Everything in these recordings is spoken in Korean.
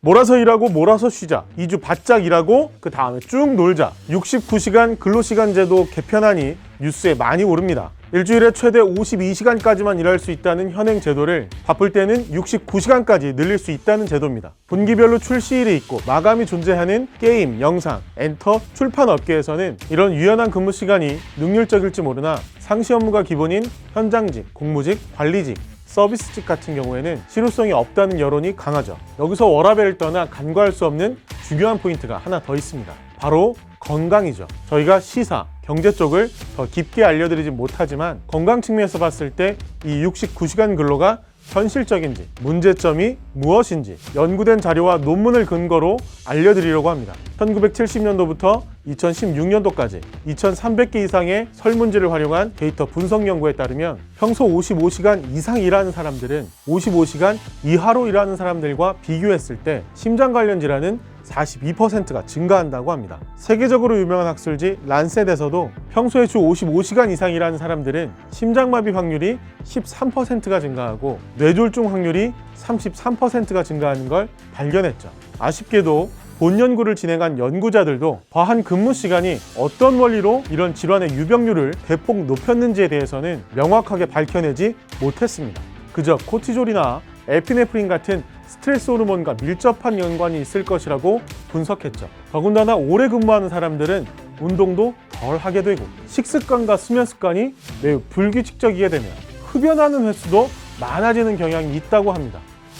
몰아서 일하고 몰아서 쉬자, 2주 바짝 일하고 그 다음에 쭉 놀자, 69시간 근로시간 제도 개편안이 뉴스에 많이 오릅니다. 일주일에 최대 52시간까지만 일할 수 있다는 현행 제도를 바쁠 때는 69시간까지 늘릴 수 있다는 제도입니다. 분기별로 출시일이 있고 마감이 존재하는 게임, 영상, 엔터, 출판 업계에서는 이런 유연한 근무 시간이 능률적일지 모르나 상시 업무가 기본인 현장직, 공무직, 관리직, 서비스직 같은 경우에는 실효성이 없다는 여론이 강하죠. 여기서 워라밸을 떠나 간과할 수 없는 중요한 포인트가 하나 더 있습니다. 바로 건강이죠. 저희가 시사, 경제 쪽을 더 깊게 알려드리진 못하지만 건강 측면에서 봤을 때 이 69시간 근로가 현실적인지, 문제점이 무엇인지 연구된 자료와 논문을 근거로 알려드리려고 합니다. 1970년도부터 2016년도까지 2,300개 이상의 설문지를 활용한 데이터 분석 연구에 따르면 평소 55시간 이상 일하는 사람들은 55시간 이하로 일하는 사람들과 비교했을 때 심장 관련 질환은 42%가 증가한다고 합니다. 세계적으로 유명한 학술지 란셋에서도 평소에 주 55시간 이상 일하는 사람들은 심장마비 확률이 13%가 증가하고 뇌졸중 확률이 33%가 증가하는 걸 발견했죠. 아쉽게도 본 연구를 진행한 연구자들도 과한 근무 시간이 어떤 원리로 이런 질환의 유병률을 대폭 높였는지에 대해서는 명확하게 밝혀내지 못했습니다. 그저 코티졸이나 에피네프린 같은 스트레스 호르몬과 밀접한 연관이 있을 것이라고 분석했죠. 더군다나 오래 근무하는 사람들은 운동도 덜 하게 되고 식습관과 수면 습관이 매우 불규칙적이게 되면 흡연하는 횟수도 많아지는 경향이 있다고 합니다.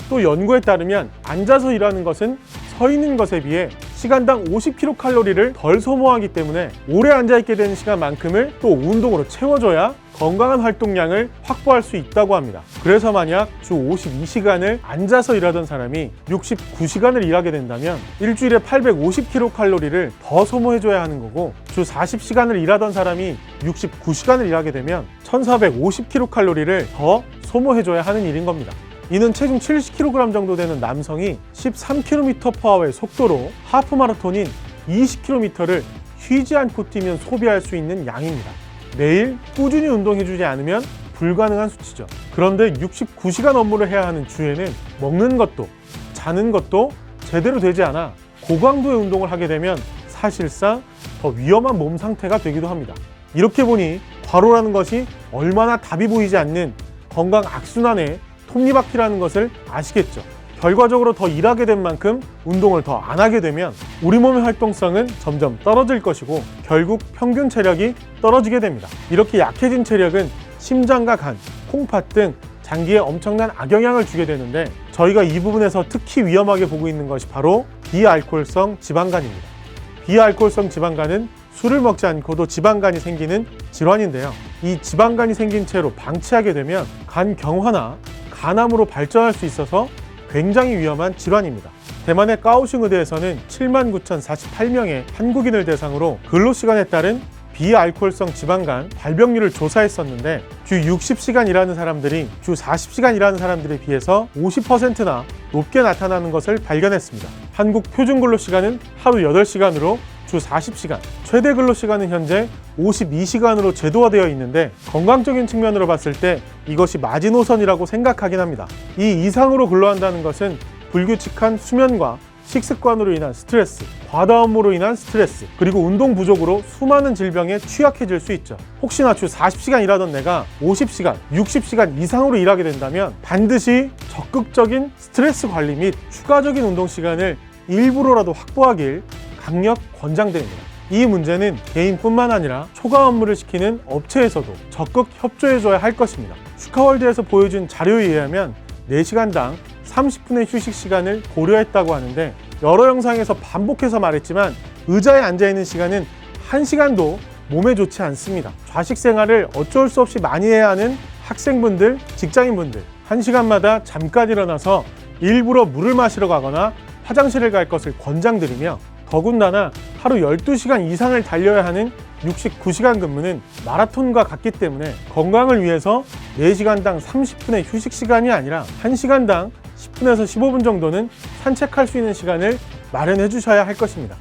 또 연구에 따르면 앉아서 일하는 것은 서 있는 것에 비해 시간당 50kcal를 덜 소모하기 때문에 오래 앉아있게 되는 시간만큼을 또 운동으로 채워줘야 건강한 활동량을 확보할 수 있다고 합니다. 그래서 만약 주 52시간을 앉아서 일하던 사람이 69시간을 일하게 된다면 일주일에 850kcal를 더 소모해줘야 하는 거고, 주 40시간을 일하던 사람이 69시간을 일하게 되면 1450kcal를 더 소모해줘야 하는 일인 겁니다. 이는 체중 70kg 정도 되는 남성이 13km/h의 속도로 하프 마라톤인 20km를 쉬지 않고 뛰면 소비할 수 있는 양입니다. 매일 꾸준히 운동해주지 않으면 불가능한 수치죠. 그런데 69시간 업무를 해야 하는 주에는 먹는 것도 자는 것도 제대로 되지 않아 고강도의 운동을 하게 되면 사실상 더 위험한 몸 상태가 되기도 합니다. 이렇게 보니 과로라는 것이 얼마나 답이 보이지 않는 건강 악순환의 톱니바퀴라는 것을 아시겠죠. 결과적으로 더 일하게 된 만큼 운동을 더 안 하게 되면 우리 몸의 활동성은 점점 떨어질 것이고 결국 평균 체력이 떨어지게 됩니다. 이렇게 약해진 체력은 심장과 간, 콩팥 등 장기에 엄청난 악영향을 주게 되는데, 저희가 이 부분에서 특히 위험하게 보고 있는 것이 바로 비알코올성 지방간입니다. 비알코올성 지방간은 술을 먹지 않고도 지방간이 생기는 질환인데요. 이 지방간이 생긴 채로 방치하게 되면 간 경화나 간암으로 발전할 수 있어서 굉장히 위험한 질환입니다. 대만의 까오슝 의대에서는 79,048명의 한국인을 대상으로 근로시간에 따른 비알코올성 지방간 발병률을 조사했었는데 주 60시간 일하는 사람들이 주 40시간 일하는 사람들에 비해서 50%나 높게 나타나는 것을 발견했습니다. 한국 표준 근로시간은 하루 8시간으로 주 40시간, 최대 근로시간은 현재 52시간으로 제도화되어 있는데 건강적인 측면으로 봤을 때 이것이 마지노선이라고 생각하긴 합니다. 이 이상으로 근로한다는 것은 불규칙한 수면과 식습관으로 인한 스트레스, 과다 업무로 인한 스트레스, 그리고 운동 부족으로 수많은 질병에 취약해질 수 있죠. 혹시나 주 40시간 일하던 내가 50시간, 60시간 이상으로 일하게 된다면 반드시 적극적인 스트레스 관리 및 추가적인 운동 시간을 일부러라도 확보하길 강력 권장드립니다. 이 문제는 개인뿐만 아니라 초과 업무를 시키는 업체에서도 적극 협조해줘야 할 것입니다. 슈카월드에서 보여준 자료에 의하면 4시간당 30분의 휴식 시간을 고려했다고 하는데, 여러 영상에서 반복해서 말했지만 의자에 앉아있는 시간은 1시간도 몸에 좋지 않습니다. 좌식 생활을 어쩔 수 없이 많이 해야 하는 학생분들, 직장인분들 1시간마다 잠깐 일어나서 일부러 물을 마시러 가거나 화장실을 갈 것을 권장드리며, 더군다나 하루 12시간 이상을 달려야 하는 69시간 근무는 마라톤과 같기 때문에 건강을 위해서 4시간당 30분의 휴식 시간이 아니라 1시간당 10분에서 15분 정도는 산책할 수 있는 시간을 마련해 주셔야 할 것입니다.